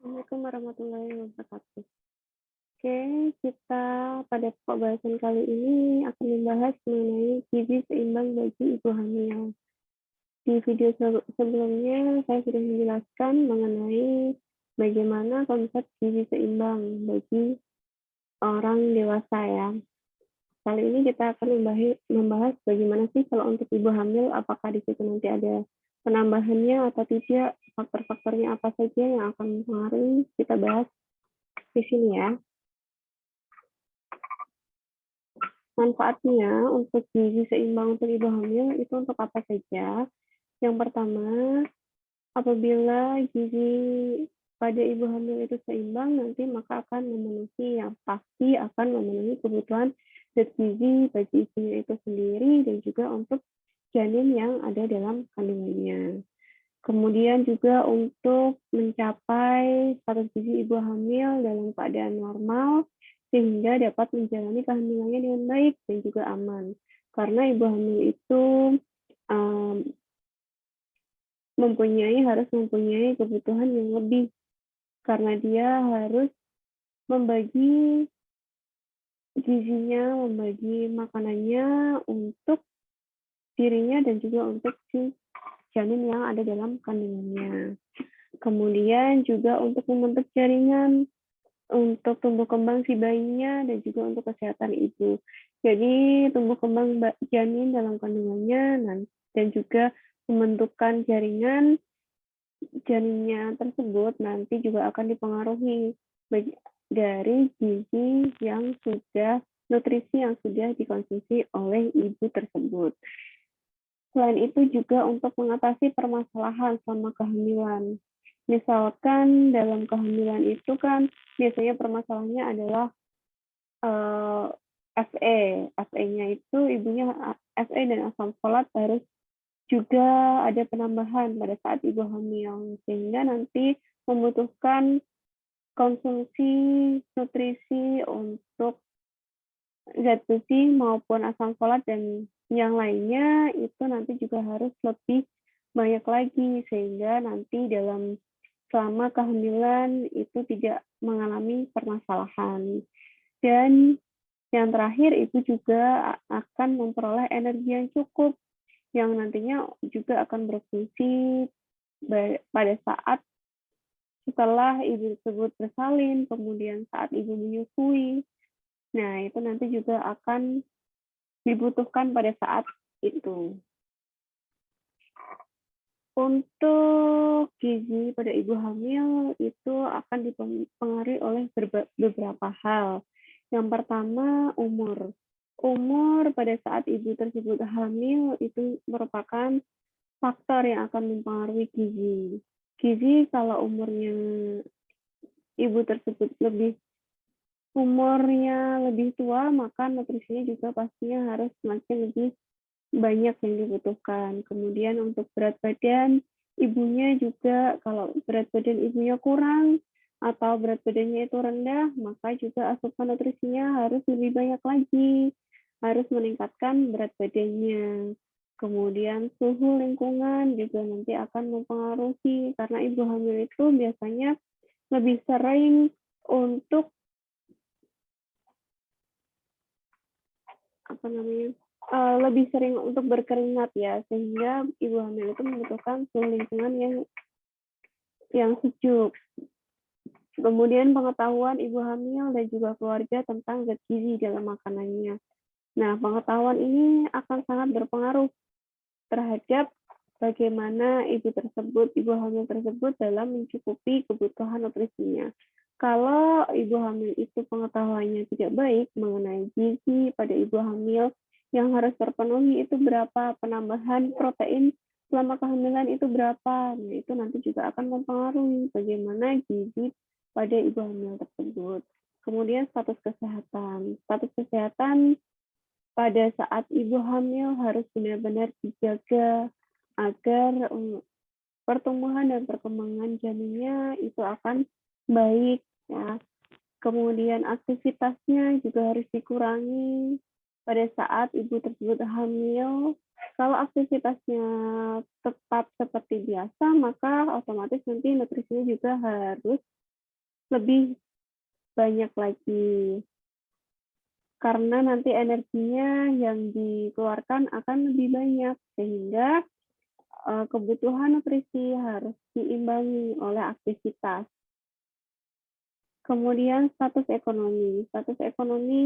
Assalamualaikum warahmatullahi wabarakatuh. Oke, kita pada pokok bahasan kali ini akan membahas mengenai gizi seimbang bagi ibu hamil. Di video sebelumnya, saya sudah menjelaskan mengenai bagaimana konsep gizi seimbang bagi orang dewasa ya. Kali ini kita akan membahas bagaimana sih kalau untuk ibu hamil, apakah di situ nanti ada penambahannya atau tidak, faktor-faktornya apa saja yang akan mempengaruhi, kita bahas di sini ya. Manfaatnya untuk gizi seimbang untuk ibu hamil itu untuk apa saja? Yang pertama, apabila gizi pada ibu hamil itu seimbang, nanti maka akan memenuhi yang pasti akan memenuhi kebutuhan zat gizi bagi ibunya itu sendiri dan juga untuk janin yang ada dalam kandungannya. Kemudian juga untuk mencapai status gizi ibu hamil dalam keadaan normal sehingga dapat menjalani kehamilannya dengan baik dan juga aman. Karena ibu hamil itu harus mempunyai kebutuhan yang lebih karena dia harus membagi gizinya, membagi makanannya untuk dirinya dan juga untuk si janin yang ada dalam kandungannya. Kemudian juga untuk membentuk jaringan untuk tumbuh kembang si bayinya dan juga untuk kesehatan ibu. Jadi tumbuh kembang janin dalam kandungannya dan juga pembentukan janinnya tersebut nanti juga akan dipengaruhi dari gizi yang sudah nutrisi yang sudah dikonsumsi oleh ibu tersebut. Selain itu juga untuk mengatasi permasalahan selama kehamilan. Misalkan dalam kehamilan itu kan biasanya permasalahannya adalah FE. FE-nya itu ibunya FE dan asam folat harus juga ada penambahan pada saat ibu hamil sehingga nanti membutuhkan konsumsi nutrisi untuk zat besi maupun asam folat dan yang lainnya itu nanti juga harus lebih banyak lagi sehingga nanti selama kehamilan itu tidak mengalami permasalahan. Dan yang terakhir ibu juga akan memperoleh energi yang cukup yang nantinya juga akan berfungsi pada saat setelah ibu tersebut bersalin, kemudian saat ibu menyusui. Nah, itu nanti juga akan dibutuhkan pada saat itu. Untuk gizi pada ibu hamil itu akan dipengaruhi oleh beberapa hal. Yang pertama, umur. Umur pada saat ibu tersebut hamil itu merupakan faktor yang akan mempengaruhi gizi. Gizi kalau ibu tersebut umurnya lebih tua, maka nutrisinya juga pastinya harus semakin lebih banyak yang dibutuhkan. Kemudian untuk berat badan ibunya juga, kalau berat badan ibunya kurang atau berat badannya itu rendah, maka juga asupan nutrisinya harus lebih banyak lagi, harus meningkatkan berat badannya. Kemudian suhu lingkungan juga nanti akan mempengaruhi, karena ibu hamil itu biasanya lebih sering untuk lebih sering untuk berkeringat ya, sehingga ibu hamil itu membutuhkan suhu lingkungan yang sejuk. Kemudian pengetahuan ibu hamil dan juga keluarga tentang zat gizi dalam makanannya. Nah, pengetahuan ini akan sangat berpengaruh terhadap bagaimana ibu hamil tersebut dalam mencukupi kebutuhan nutrisinya. Kalau ibu hamil itu pengetahuannya tidak baik mengenai gizi pada ibu hamil yang harus terpenuhi itu berapa, penambahan protein selama kehamilan itu berapa, nah itu nanti juga akan mempengaruhi bagaimana gizi pada ibu hamil tersebut. Kemudian status kesehatan. Status kesehatan pada saat ibu hamil harus benar-benar dijaga agar pertumbuhan dan perkembangan janinnya itu akan baik ya. Kemudian aktivitasnya juga harus dikurangi pada saat ibu tersebut hamil. Kalau aktivitasnya tetap seperti biasa, maka otomatis nanti nutrisinya juga harus lebih banyak lagi. Karena nanti energinya yang dikeluarkan akan lebih banyak, sehingga kebutuhan nutrisi harus diimbangi oleh aktivitas. Kemudian status ekonomi. Status ekonomi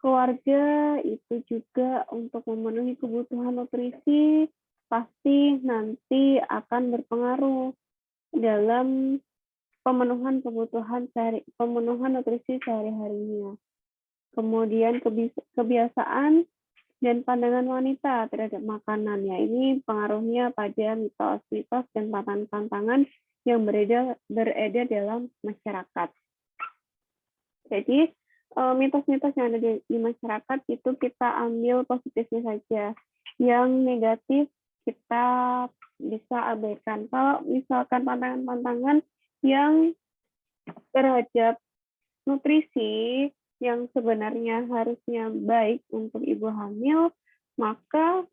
keluarga itu juga untuk memenuhi kebutuhan nutrisi pasti nanti akan berpengaruh dalam pemenuhan pemenuhan nutrisi sehari-harinya. Kemudian kebiasaan dan pandangan wanita terhadap makanan. Ya, ini pengaruhnya pada mitos-mitos dan tantangan-tantangan yang beredar dalam masyarakat. Jadi, mitos-mitos yang ada di masyarakat itu kita ambil positifnya saja. Yang negatif kita bisa abaikan. Kalau misalkan pantangan-pantangan yang terhadap nutrisi yang sebenarnya harusnya baik untuk ibu hamil, maka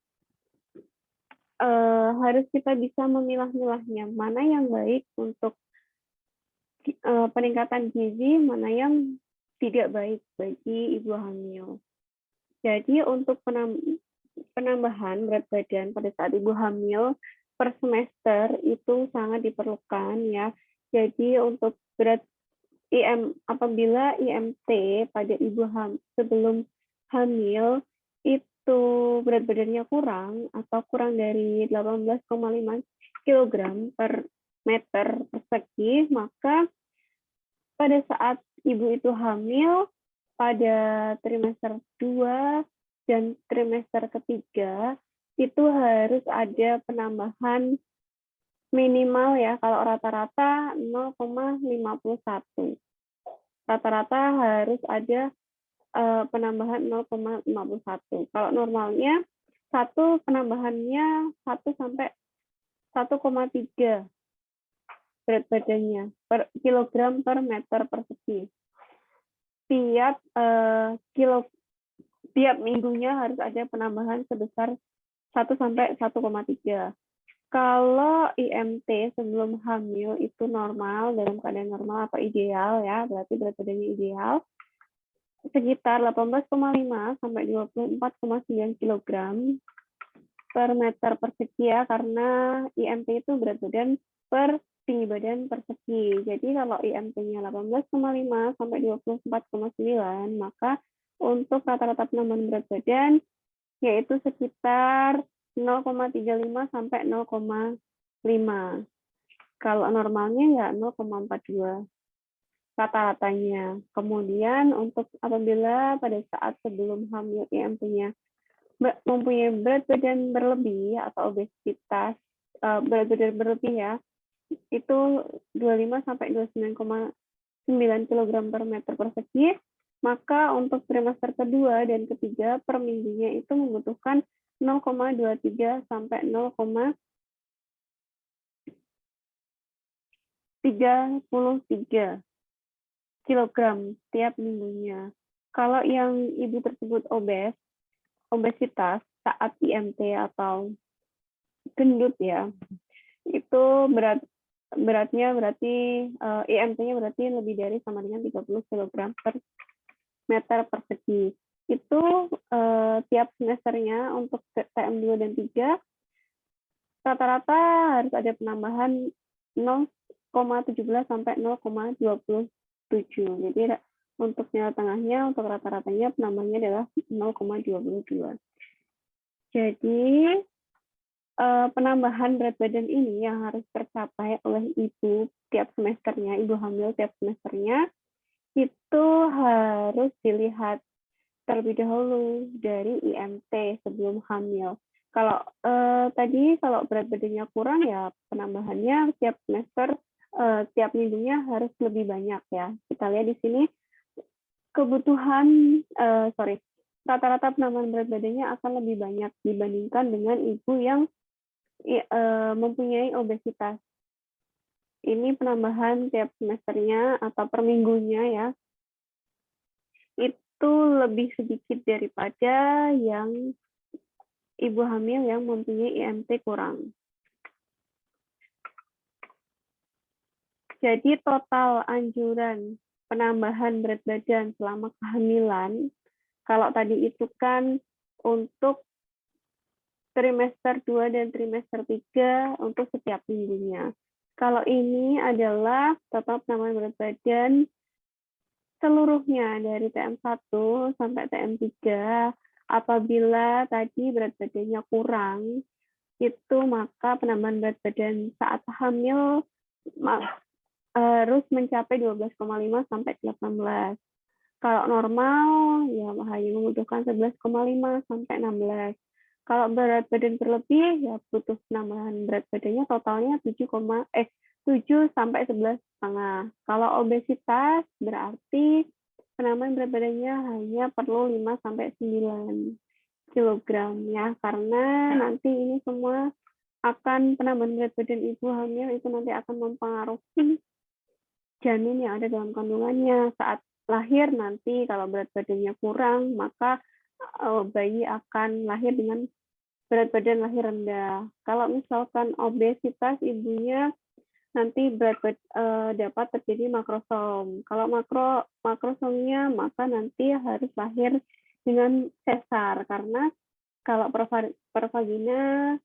harus kita bisa memilah-milahnya. Mana yang baik untuk peningkatan gizi, mana yang tidak baik bagi ibu hamil. Jadi untuk penambahan berat badan pada saat ibu hamil per semester itu sangat diperlukan ya. Jadi untuk berat apabila IMT pada ibu sebelum hamil itu berat badannya kurang atau kurang dari 18,5 kg per meter persegi, maka pada saat ibu itu hamil pada trimester 2 dan trimester ketiga itu harus ada penambahan minimal ya, kalau rata-rata 0,51. Rata-rata harus ada penambahan 0,51. Kalau normalnya penambahannya 1 sampai 1,3 berat badannya per kilogram per meter persegi. Tiap minggunya harus ada penambahan sebesar 1 sampai 1,3. Kalau IMT sebelum hamil itu normal, dalam keadaan normal atau ideal ya, berarti berat badannya ideal, sekitar 18,5 sampai 24,9 kg per meter persegi ya, karena IMT itu berat badan per tinggi badan persegi. Jadi kalau IMT-nya 18,5 sampai 24,9, maka untuk rata-rata penambahan berat badan yaitu sekitar 0,35 sampai 0,5. Kalau normalnya ya 0,42 rata-ratanya. Kemudian untuk apabila pada saat sebelum hamil IMT-nya mempunyai berat badan berlebih atau obesitas, berat badan berlebih ya, itu 25 sampai 29,9 kg per meter persegi, maka untuk trimester kedua dan ketiga per minggunya itu membutuhkan 0,23 sampai 0,33 kg tiap minggunya. Kalau yang ibu tersebut obesitas saat IMT atau gendut ya, itu beratnya berarti IMT-nya berarti lebih dari sama dengan 30 kg per meter persegi. Itu tiap semesternya untuk TM2 dan 3 rata-rata harus ada penambahan 0,17 sampai 0,27. Jadi untuk nilai tengahnya, untuk rata-ratanya penambahannya adalah 0,22. Jadi penambahan berat badan ini yang harus tercapai oleh ibu tiap semesternya, ibu hamil tiap semesternya, itu harus dilihat terlebih dahulu dari IMT sebelum hamil. Kalau tadi kalau berat badannya kurang ya penambahannya tiap semester, tiap minggunya harus lebih banyak ya. Kita lihat di sini rata-rata penambahan berat badannya akan lebih banyak dibandingkan dengan ibu yang mempunyai obesitas. Ini penambahan tiap semesternya atau per minggunya ya, itu lebih sedikit daripada yang ibu hamil yang mempunyai IMT kurang. Jadi total anjuran penambahan berat badan selama kehamilan, kalau tadi itu kan untuk trimester 2 dan trimester 3 untuk setiap minggunya. Kalau ini adalah total penambahan berat badan seluruhnya dari TM1 sampai TM3. Apabila tadi berat badannya kurang, itu maka penambahan berat badan saat hamil harus mencapai 12,5 sampai 18. Kalau normal, ya hanya membutuhkan 11,5 sampai 16. Kalau berat badan berlebih, ya butuh penambahan berat badannya totalnya 7 sampai 11,5. Kalau obesitas, berarti penambahan berat badannya hanya perlu 5 sampai 9 kilogram ya, karena nanti ini semua akan penambahan berat badan ibu hamil itu nanti akan mempengaruhi janin yang ada dalam kandungannya. Saat lahir nanti kalau berat badannya kurang, maka bayi akan lahir dengan berat badan lahir rendah. Kalau misalkan obesitas ibunya nanti dapat terjadi makrosom. Kalau makrosomnya maka nanti harus lahir dengan sesar karena kalau pervagina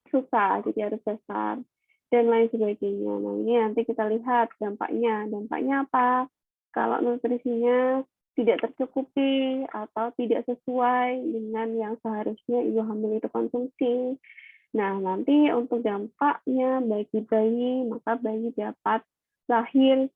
susah, jadi harus sesar dan lain sebagainya. Nah, ini nanti kita lihat dampaknya. Dampaknya apa? Kalau nutrisinya tidak tercukupi atau tidak sesuai dengan yang seharusnya ibu hamil itu konsumsi. Nah, nanti untuk dampaknya bagi bayi, maka bayi dapat lahir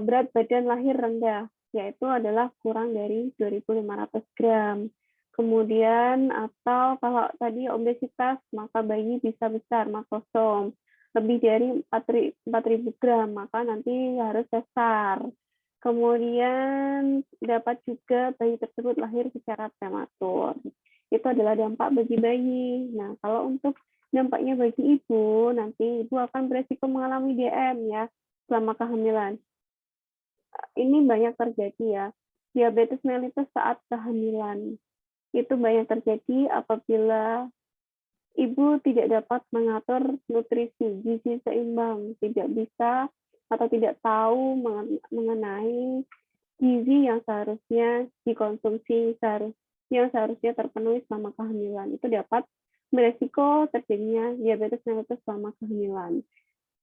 berat badan lahir rendah, yaitu adalah kurang dari 2.500 gram. Kemudian atau kalau tadi obesitas, maka bayi bisa besar makrosom lebih dari 4.000 gram, maka nanti harus sesar. Kemudian dapat juga bayi tersebut lahir secara prematur. Itu adalah dampak bagi bayi. Nah, kalau untuk dampaknya bagi ibu, nanti ibu akan beresiko mengalami DM ya selama kehamilan. Ini banyak terjadi ya. Diabetes mellitus saat kehamilan. Itu banyak terjadi apabila ibu tidak dapat mengatur nutrisi, gizi seimbang, tidak bisa atau tidak tahu mengenai gizi yang seharusnya dikonsumsi, yang seharusnya terpenuhi selama kehamilan. Itu dapat beresiko terjadinya diabetes mellitus selama kehamilan.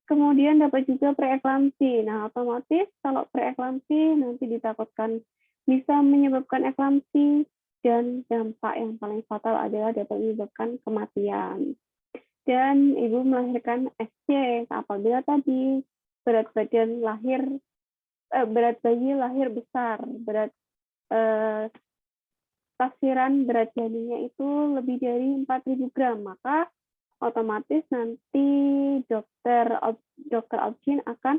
Kemudian dapat juga preeklamsi. Nah, otomatis kalau preeklamsi nanti ditakutkan bisa menyebabkan eklamsi dan dampak yang paling fatal adalah dapat menyebabkan kematian. Dan ibu melahirkan SC apabila tadi berat bayi lahir besar, taksiran berat janinnya itu lebih dari 4.000 gram, maka otomatis nanti dokter obgyn akan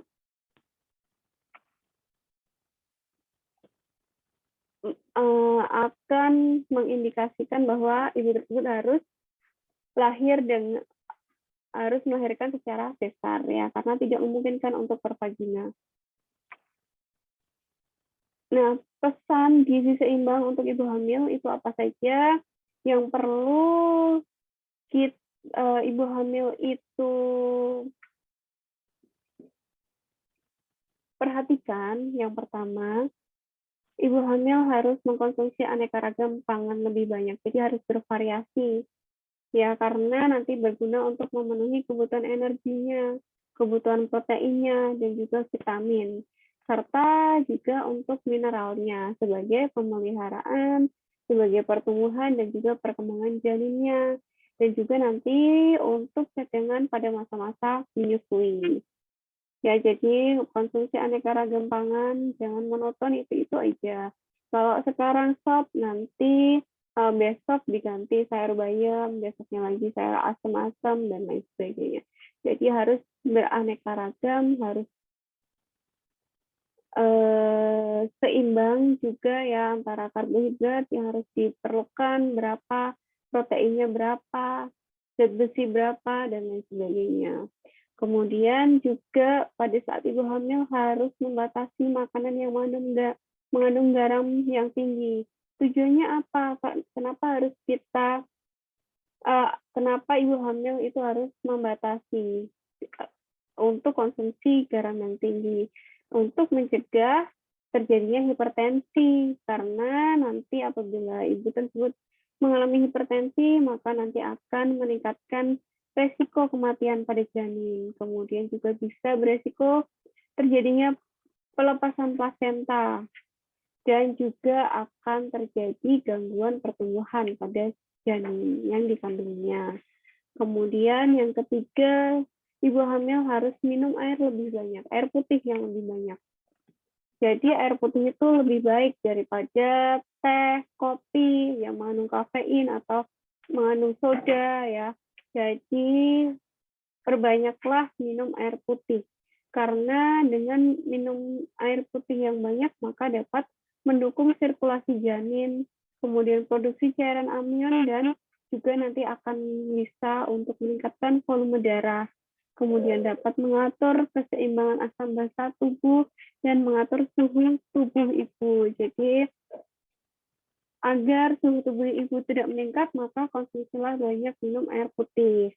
mengindikasikan bahwa ibu tersebut harus melahirkan secara sesar ya, karena tidak memungkinkan untuk pervagina. Nah, pesan gizi seimbang untuk ibu hamil itu apa saja yang perlu ibu hamil itu perhatikan. Yang pertama, ibu hamil harus mengkonsumsi aneka ragam pangan lebih banyak, jadi harus bervariasi ya, karena nanti berguna untuk memenuhi kebutuhan energinya, kebutuhan proteinnya, dan juga vitamin, serta juga untuk mineralnya sebagai pemeliharaan, sebagai pertumbuhan dan juga perkembangan janinnya, dan juga nanti untuk cadangan pada masa-masa menyusui. Ya, jadi konsumsi aneka ragam pangan, jangan monoton itu aja. Kalau sekarang stop, nanti besok diganti sayur bayam, besoknya lagi sayur asam-asam, dan lain sebagainya. Jadi harus beraneka ragam, harus seimbang juga ya antara karbohidrat yang harus diperlukan berapa, proteinnya berapa, zat besi berapa, dan lain sebagainya. Kemudian juga pada saat ibu hamil harus membatasi makanan yang mengandung garam yang tinggi. Tujuannya apa? Kenapa ibu hamil itu harus membatasi? untuk konsumsi garam yang tinggi untuk mencegah terjadinya hipertensi, karena nanti apabila ibu tersebut mengalami hipertensi maka nanti akan meningkatkan resiko kematian pada janin. Kemudian juga bisa beresiko terjadinya pelepasan plasenta dan juga akan terjadi gangguan pertumbuhan pada janin yang dikandungnya. Kemudian yang ketiga, ibu hamil harus minum air lebih banyak, air putih yang lebih banyak. Jadi air putih itu lebih baik daripada teh, kopi yang mengandung kafein atau mengandung soda ya. Jadi perbanyaklah minum air putih. Karena dengan minum air putih yang banyak maka dapat mendukung sirkulasi janin, kemudian produksi cairan amnion dan juga nanti akan bisa untuk meningkatkan volume darah. Kemudian dapat mengatur keseimbangan asam basa tubuh dan mengatur suhu tubuh ibu. Jadi agar suhu tubuh ibu tidak meningkat, maka konsumsilah banyak minum air putih.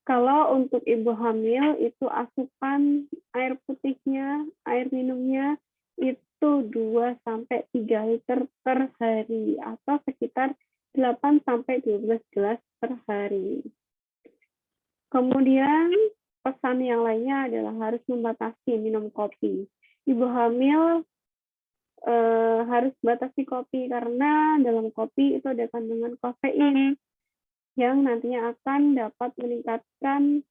Kalau untuk ibu hamil itu asupan air putihnya, air minumnya itu 2-3 liter per hari atau sekitar 8-12 gelas per hari. Kemudian pesan yang lainnya adalah harus membatasi minum kopi. Ibu hamil harus batasi kopi karena dalam kopi itu ada kandungan kafein yang nantinya akan dapat meningkatkan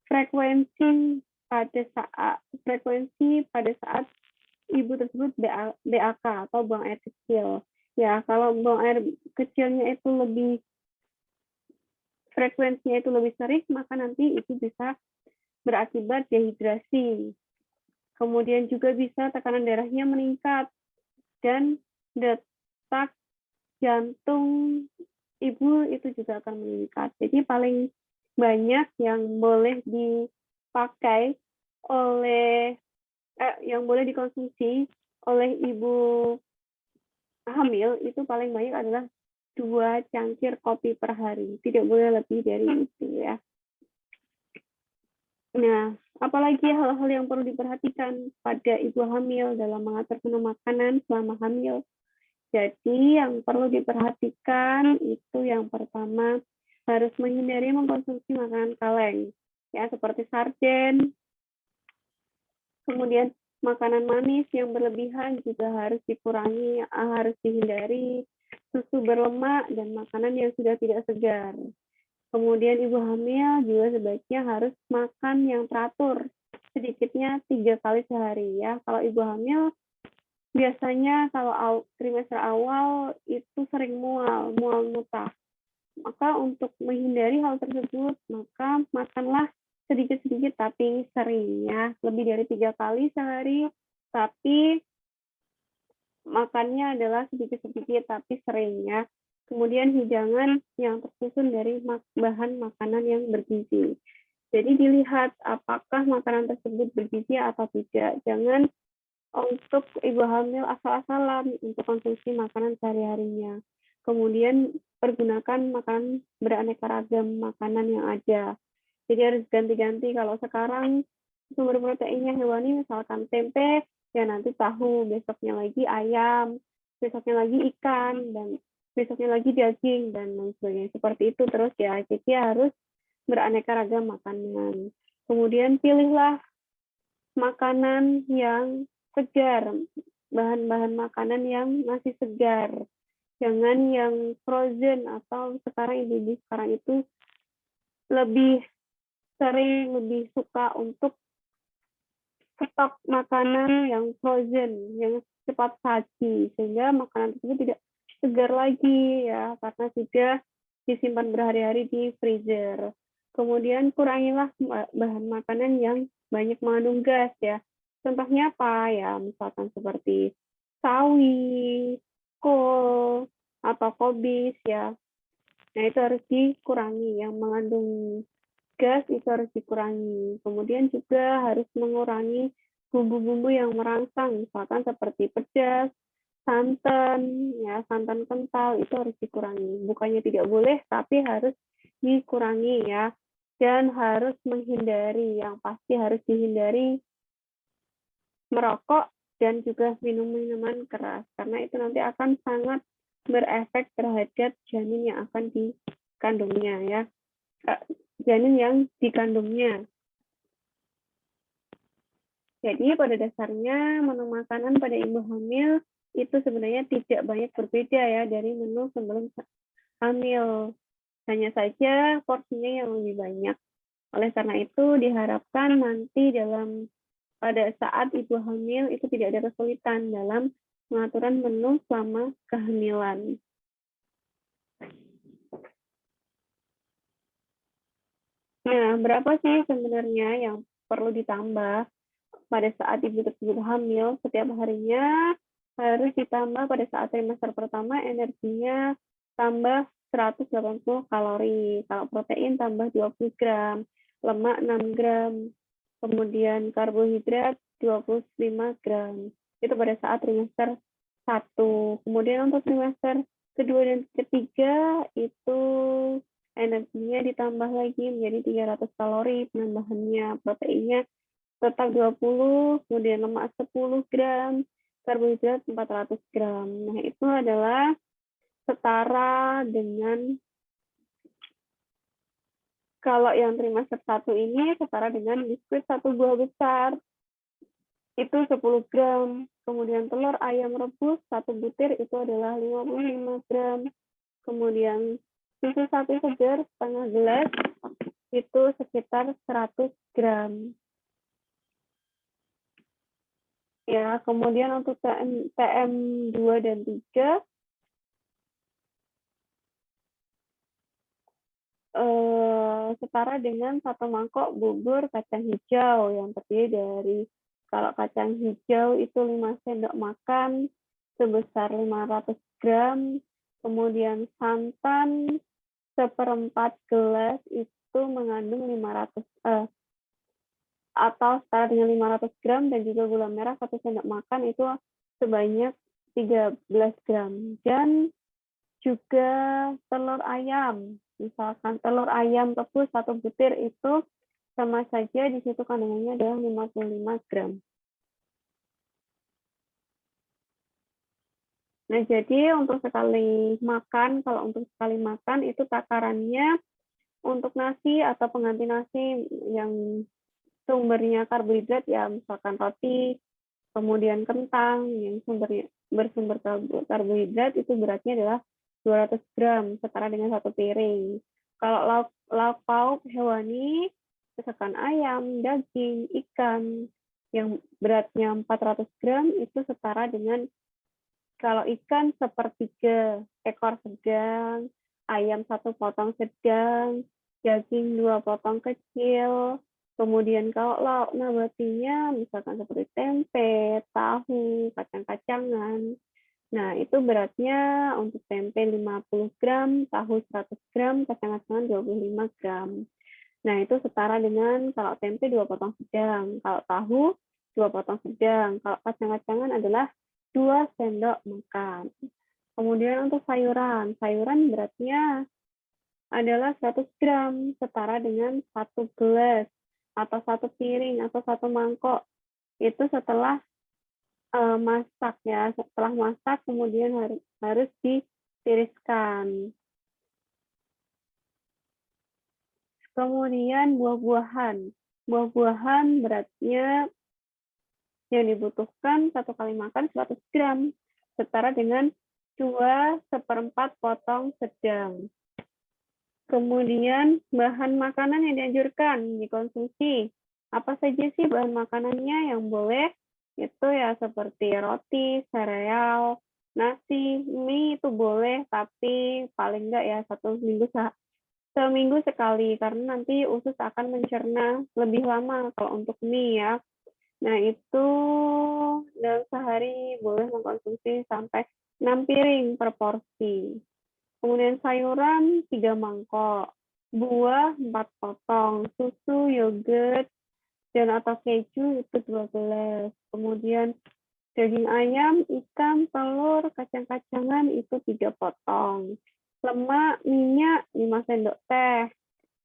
frekuensi pada saat ibu tersebut BAK atau buang air kecil. Ya, kalau buang air kecilnya itu frekuensinya itu lebih sering, maka nanti itu bisa berakibat dehidrasi. Kemudian juga bisa tekanan darahnya meningkat dan detak jantung ibu itu juga akan meningkat. Jadi paling banyak yang boleh dipakai yang boleh dikonsumsi oleh ibu hamil itu paling banyak adalah 2 cangkir kopi per hari. Tidak boleh lebih dari itu ya. Nah, apalagi hal-hal yang perlu diperhatikan pada ibu hamil dalam mengatur menu makanan selama hamil. Jadi yang perlu diperhatikan itu yang pertama harus menghindari mengkonsumsi makanan kaleng ya seperti sarden. Kemudian makanan manis yang berlebihan juga harus dikurangi, harus dihindari. Susu berlemak dan makanan yang sudah tidak segar. Kemudian ibu hamil juga sebaiknya harus makan yang teratur, sedikitnya 3 kali sehari ya. Kalau ibu hamil biasanya kalau trimester awal itu sering mual muntah. Maka untuk menghindari hal tersebut, maka makanlah sedikit-sedikit tapi sering ya, lebih dari 3 kali sehari, tapi makannya adalah sedikit-sedikit tapi sering ya. Kemudian hidangan yang tersusun dari bahan makanan yang bergizi. Jadi dilihat apakah makanan tersebut bergizi atau tidak. Jangan untuk ibu hamil asal-asalan untuk konsumsi makanan sehari-harinya. Kemudian pergunakan makanan beraneka ragam makanan yang ada. Jadi harus ganti-ganti. Kalau sekarang sumber proteinnya hewani misalkan tempe, ya nanti tahu, besoknya lagi ayam, besoknya lagi ikan, dan besoknya lagi daging, dan lain sebagainya. Seperti itu terus ya. Jadi harus beraneka ragam makanan. Kemudian pilihlah makanan yang segar, bahan-bahan makanan yang masih segar. Jangan yang frozen atau sekarang ibu-ibu sekarang itu lebih suka untuk stok makanan yang frozen, yang cepat saji, sehingga makanan tersebut tidak segar lagi ya, karena sudah disimpan berhari-hari di freezer. Kemudian kurangilah bahan makanan yang banyak mengandung gas ya. Contohnya apa ya? Misalkan seperti sawi, kol, atau kobis ya. Nah, itu harus dikurangi. Yang mengandung gas itu harus dikurangi. Kemudian juga harus mengurangi bumbu-bumbu yang merangsang, misalkan seperti pedas, santan, ya santan kental itu harus dikurangi. Bukannya tidak boleh, tapi harus dikurangi ya. Dan harus menghindari, yang pasti harus dihindari merokok dan juga minum minuman keras, karena itu nanti akan sangat berefek terhadap janin yang akan dikandungnya ya, janin yang dikandungnya. Jadi pada dasarnya menu makanan pada ibu hamil itu sebenarnya tidak banyak berbeda ya dari menu sebelum hamil. Hanya saja porsinya yang lebih banyak. Oleh karena itu diharapkan nanti pada saat ibu hamil itu tidak ada kesulitan dalam pengaturan menu selama kehamilan. Nah, berapa sih sebenarnya yang perlu ditambah pada saat ibu tersebut hamil? Setiap harinya harus ditambah pada saat trimester pertama energinya tambah 180 kalori. Kalau protein tambah 20 gram, lemak 6 gram, kemudian karbohidrat 25 gram. Itu pada saat trimester 1. Kemudian untuk trimester kedua dan ketiga itu energinya ditambah lagi menjadi 300 kalori, penambahannya proteinnya tetap 20, kemudian lemak 10 gram, karbohidrat 400 gram. Nah, itu adalah setara dengan, kalau yang trimester 1 ini setara dengan biskuit 1 buah besar, itu 10 gram. Kemudian telur ayam rebus 1 butir itu adalah 55 gram. Kemudian susu sapi segar setengah gelas itu sekitar 100 gram. Ya, kemudian untuk TM 2 dan 3 setara dengan 1 mangkok bubur kacang hijau yang terdiri dari, kalau kacang hijau itu 5 sendok makan sebesar 500 gram, kemudian santan 1/4 gelas itu mengandung 500 atau setara dengan 500 gram, dan juga gula merah 1 sendok makan itu sebanyak 13 gram. Dan juga telur ayam, misalkan telur ayam rebus 1 butir itu sama saja di situ kandungannya adalah 55 gram. Nah, jadi untuk sekali makan, kalau untuk sekali makan itu takarannya untuk nasi atau pengganti nasi yang sumbernya karbohidrat ya, misalkan roti, kemudian kentang yang bersumber karbohidrat itu beratnya adalah 200 gram, setara dengan 1 piring. Kalau lauk pauk hewani, misalkan ayam, daging, ikan, yang beratnya 400 gram itu setara dengan, kalau ikan 1/3 ekor sedang, ayam 1 potong sedang, daging 2 potong kecil. Kemudian kalau lauk nabatinya misalkan seperti tempe, tahu, kacang-kacangan. Nah, itu beratnya untuk tempe 50 gram, tahu 100 gram, kacang-kacangan 25 gram. Nah, itu setara dengan kalau tempe 2 potong sedang, kalau tahu 2 potong sedang, kalau kacang-kacangan adalah 2 sendok makan. Kemudian untuk sayuran beratnya adalah 100 gram, setara dengan 1 gelas, atau 1 piring, atau 1 mangkok. Itu setelah masak ya, setelah masak kemudian harus ditiriskan. Kemudian buah-buahan beratnya yang dibutuhkan 1 kali makan 100 gram, setara dengan 2/4 potong sedang. Kemudian bahan makanan yang dianjurkan dikonsumsi. Apa saja sih bahan makanannya yang boleh? Itu ya seperti roti, sereal, nasi, mie itu boleh, tapi paling enggak ya seminggu sekali, karena nanti usus akan mencerna lebih lama kalau untuk mie ya. Nah, itu dalam sehari boleh mengkonsumsi sampai 6 piring per porsi. Kemudian sayuran 3 mangkok, buah 4 potong, susu, yogurt, dan atau keju itu 2 gelas. Kemudian daging ayam, ikan, telur, kacang-kacangan itu 3 potong. Lemak, minyak 5 sendok teh.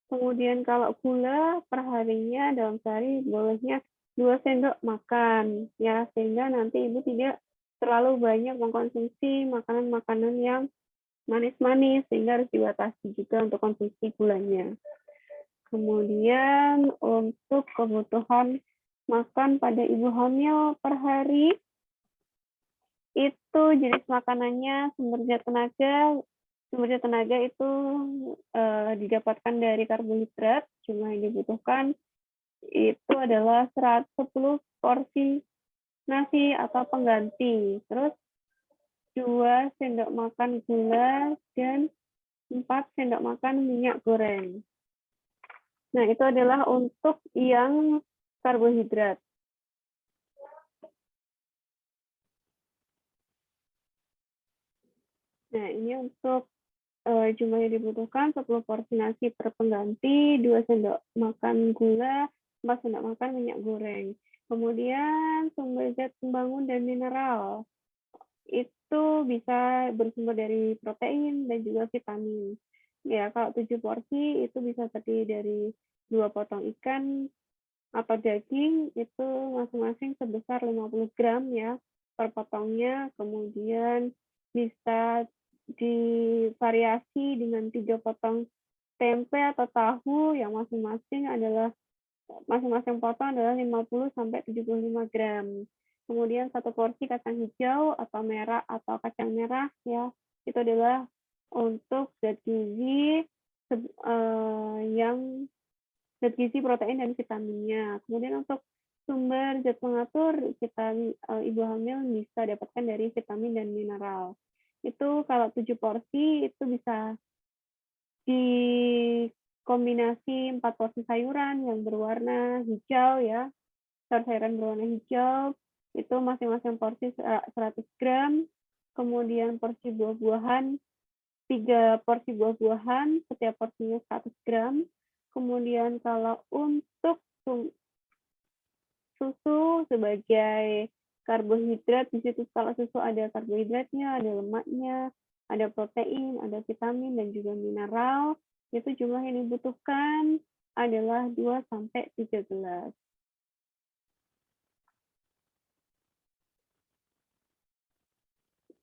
Kemudian kalau gula perharinya dalam sehari bolehnya 2 sendok makan, ya sehingga nanti ibu tidak terlalu banyak mengkonsumsi makanan-makanan yang manis-manis, sehingga harus dibatasi juga untuk konsumsi gulanya. Kemudian untuk kebutuhan makan pada ibu hamil per hari, itu jenis makanannya sumber zat tenaga itu didapatkan dari karbohidrat, jumlah yang dibutuhkan itu adalah 110 porsi nasi atau pengganti. Terus 2 sendok makan gula dan 4 sendok makan minyak goreng. Nah, itu adalah untuk yang karbohidrat. Nah, ini untuk jumlah yang dibutuhkan 10 porsi nasi per pengganti, 2 sendok makan gula, 4 sendok makan minyak goreng. Kemudian sumber zat pembangun dan mineral. Itu bisa bersumber dari protein dan juga vitamin. Ya, kalau 7 porsi itu bisa terdiri dari 2 potong ikan atau daging, itu masing-masing sebesar 50 gram ya per potongnya. Kemudian bisa divariasi dengan 3 potong tempe atau tahu yang masing-masing potong adalah 50 sampai 75 gram. Kemudian 1 porsi kacang hijau atau merah atau kacang merah ya, itu adalah untuk zat gizi yang zat gizi, protein, dan vitaminnya. Kemudian untuk sumber zat pengatur ibu hamil bisa dapatkan dari vitamin dan mineral. Itu kalau 7 porsi itu bisa dikombinasi 4 porsi sayuran yang berwarna hijau ya, sayur-sayuran berwarna hijau, itu masing-masing porsi 100 gram, kemudian porsi buah-buahan, 3 porsi buah-buahan, setiap porsinya 100 gram, kemudian kalau untuk susu sebagai karbohidrat, di situ kalau susu ada karbohidratnya, ada lemaknya, ada protein, ada vitamin, dan juga mineral, itu jumlah yang dibutuhkan adalah 2-3 gelas.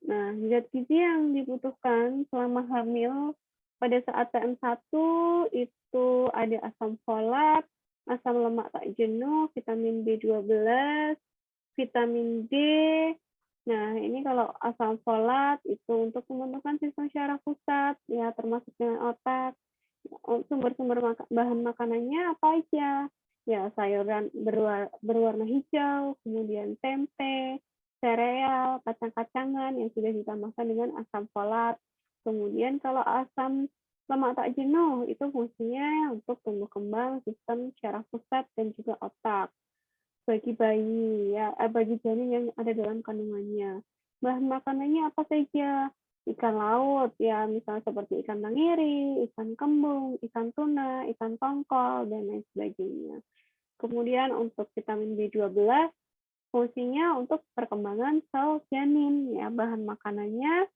Nah, zat gizi yang dibutuhkan selama hamil pada saat PM1 itu ada asam folat, asam lemak tak jenuh, vitamin B12, vitamin D. Nah, ini kalau asam folat itu untuk pembentukan sistem syaraf pusat, ya termasuk dengan otak. Sumber-sumber bahan makanannya apa aja? Ya, sayuran berwarna hijau, kemudian tempe, sereal, kacang-kacangan yang sudah ditambahkan dengan asam folat. Kemudian kalau asam lemak tak jenuh, itu fungsinya untuk tumbuh kembang sistem syaraf pusat dan juga otak bagi bayi ya, bagi janin yang ada dalam kandungannya. Bahan makanannya apa saja? Ikan laut ya, misalnya seperti ikan tenggiri, ikan kembung, ikan tuna, ikan tongkol, dan lain sebagainya. Kemudian untuk vitamin B12 fungsinya untuk perkembangan sel janin ya, bahan makanannya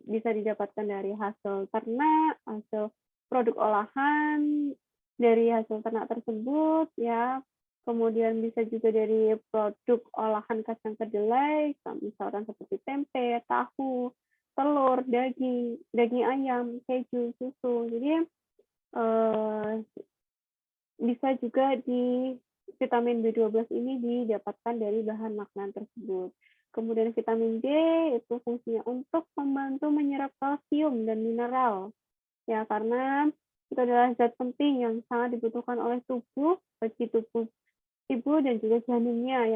bisa didapatkan dari hasil ternak, hasil produk olahan dari hasil ternak tersebut ya. Kemudian bisa juga dari produk olahan kacang kedelai, misalkan seperti tempe, tahu, telur, daging ayam, keju, susu. Jadi bisa juga vitamin B12 ini didapatkan dari bahan makanan tersebut. Kemudian vitamin D itu fungsinya untuk membantu menyerap kalsium dan mineral. Ya, karena itu adalah zat penting yang sangat dibutuhkan oleh tubuh bagi tubuh ibu dan juga janinnya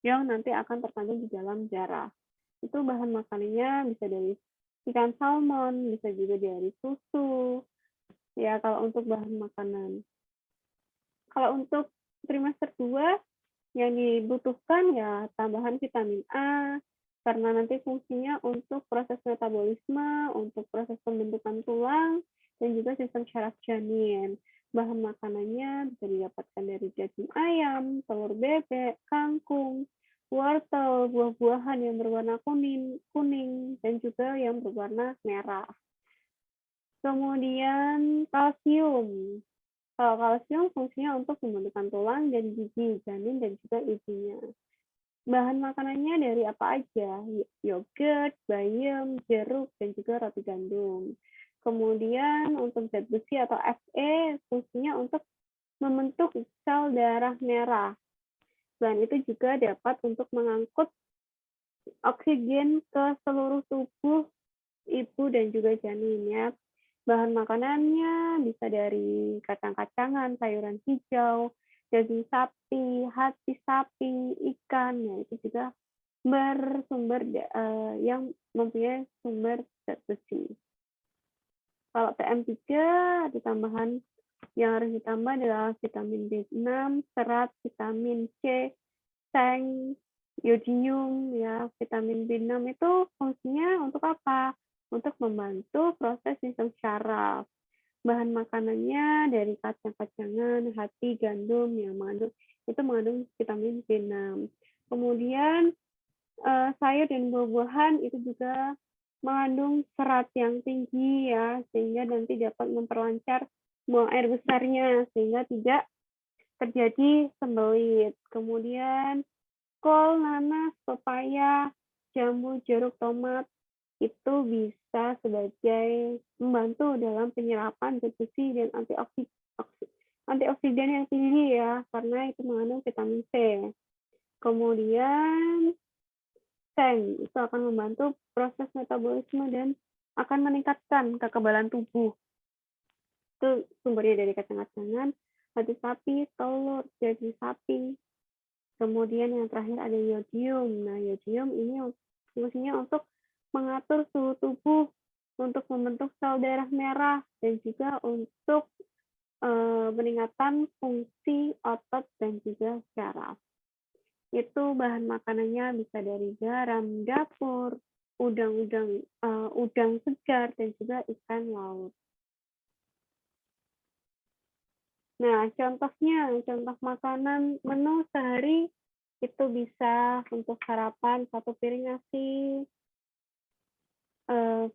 yang nanti akan terkandung di dalam darah. Itu bahan makanannya bisa dari ikan salmon, bisa juga dari susu. Ya, kalau untuk bahan makanan. Kalau untuk trimester 2 yang dibutuhkan ya tambahan vitamin A, karena nanti fungsinya untuk proses metabolisme, untuk proses pembentukan tulang, dan juga sistem syaraf janin. Bahan makanannya bisa didapatkan dari daging ayam, telur bebek, kangkung, wortel, buah-buahan yang berwarna kuning, dan juga yang berwarna merah. Kemudian kalsium. Kalau kalsium fungsinya untuk pembentukan tulang dan gigi janin dan juga ibunya. Bahan makanannya dari apa aja? Yogurt, bayam, jeruk, dan juga roti gandum. Kemudian untuk zat besi atau Fe fungsinya untuk membentuk sel darah merah. Selain itu juga dapat untuk mengangkut oksigen ke seluruh tubuh ibu dan juga janin ya. Bahan makanannya bisa dari kacang-kacangan, sayuran hijau, daging sapi, hati sapi, ikan, ya itu juga bersumber yang mempunyai sumber zat besi. Kalau PM3 ada tambahan yang harus ditambah adalah vitamin B6, serat, vitamin C, seng, yodium, ya. Vitamin B6 itu fungsinya untuk apa? Untuk membantu proses sistem syaraf. Bahan makanannya dari kacang-kacangan, hati, gandum yang mengandung vitamin B6. Kemudian sayur dan buah-buahan itu juga mengandung serat yang tinggi ya, sehingga nanti dapat memperlancar buang air besarnya sehingga tidak terjadi sembelit. Kemudian kol, nanas, pepaya, jambu, jeruk, tomat itu bisa sebagai membantu dalam penyerapan zat besi dan antioksidan yang tinggi ya, karena itu mengandung vitamin C. Kemudian seng itu akan membantu proses metabolisme dan akan meningkatkan kekebalan tubuh. Itu sumbernya dari kacang-kacangan, hati sapi, telur, daging sapi. Kemudian yang terakhir ada yodium. Nah, yodium ini fungsinya untuk mengatur suhu tubuh, untuk membentuk sel darah merah, dan juga untuk peningkatan fungsi otot dan juga syaraf. Itu bahan makanannya bisa dari garam dapur, udang segar, dan juga ikan laut. Nah, contoh makanan menu sehari itu bisa untuk sarapan 1 piring nasi,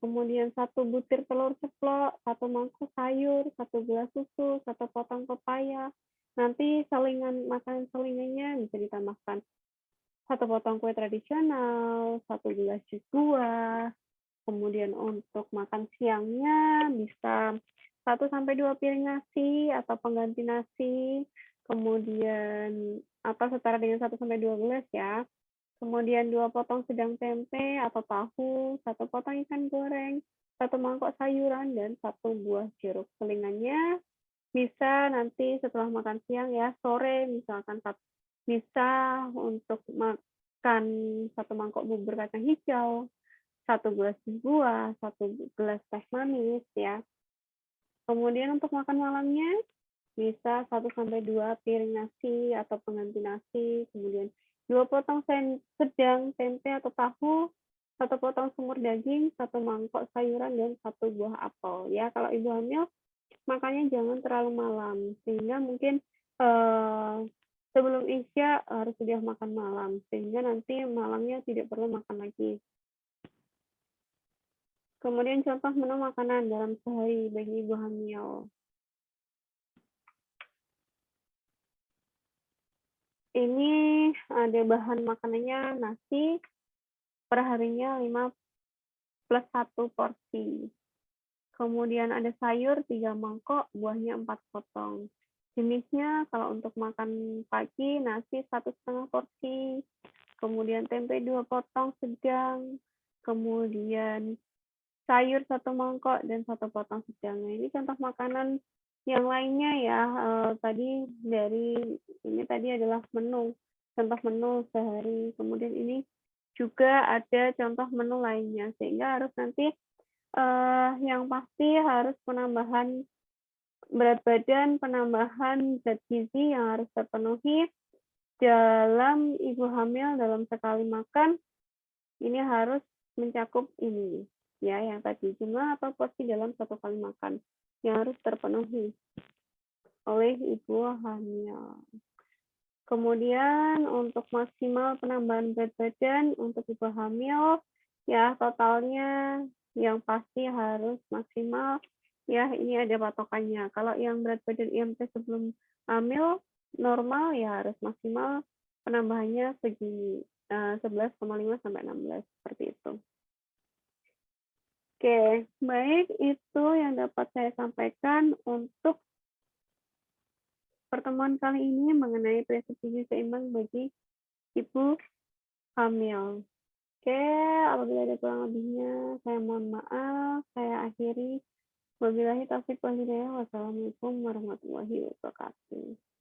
kemudian 1 butir telur ceplok, 1 mangkok sayur, 1 gelas susu, 1 potong pepaya. Nanti makanan selingannya bisa ditambahkan 1 potong kue tradisional, 1 gelas jus buah. Kemudian untuk makan siangnya bisa 1-2 piring nasi atau pengganti nasi. Kemudian atau setara dengan 1-2 gelas ya. Kemudian 2 potong sedang tempe atau tahu, 1 potong ikan goreng, 1 mangkok sayuran, dan 1 buah jeruk. Selingannya bisa nanti setelah makan siang ya, sore misalkan bisa untuk makan 1 mangkok bubur kacang hijau, 1 gelas buah, 1 gelas teh manis ya. Kemudian untuk makan malamnya bisa 1-2 piring nasi atau pengganti nasi, kemudian 2 potong sedang tempe atau tahu, 1 potong semur daging, 1 mangkok sayuran, dan 1 buah apel. Ya, kalau ibu hamil makanya jangan terlalu malam, sehingga mungkin sebelum Isya harus sudah makan malam, sehingga nanti malamnya tidak perlu makan lagi. Kemudian contoh menu makanan dalam sehari bagi ibu hamil. Ini ada bahan makanannya nasi, perharinya 5+1 porsi. Kemudian ada sayur 3 mangkok, buahnya 4 potong. Jenisnya kalau untuk makan pagi nasi 1,5 porsi, kemudian tempe 2 potong sedang, kemudian sayur 1 mangkok dan 1 potong sedang. Ini contoh makanan yang lainnya ya. Tadi adalah contoh menu sehari. Kemudian ini juga ada contoh menu lainnya, sehingga harus nanti yang pasti harus penambahan berat badan, penambahan zat gizi yang harus terpenuhi dalam ibu hamil dalam sekali makan. Ini harus mencakup ini ya, yang tadi jumlah atau porsi dalam 1 kali makan yang harus terpenuhi oleh ibu hamil. Kemudian untuk maksimal penambahan berat badan untuk ibu hamil ya, totalnya yang pasti harus maksimal Ya, ini ada patokannya. Kalau yang berat badan IMT sebelum hamil normal ya harus maksimal penambahannya segini, 11,5 sampai 16 seperti itu. Oke, baik itu yang dapat saya sampaikan untuk pertemuan kali ini mengenai prinsip gizi seimbang bagi ibu hamil. Oke, apabila ada kurang lebihnya, saya mohon maaf. Saya akhiri. Wabillahi taufiq wal hidayah. Wassalamualaikum warahmatullahi wabarakatuh.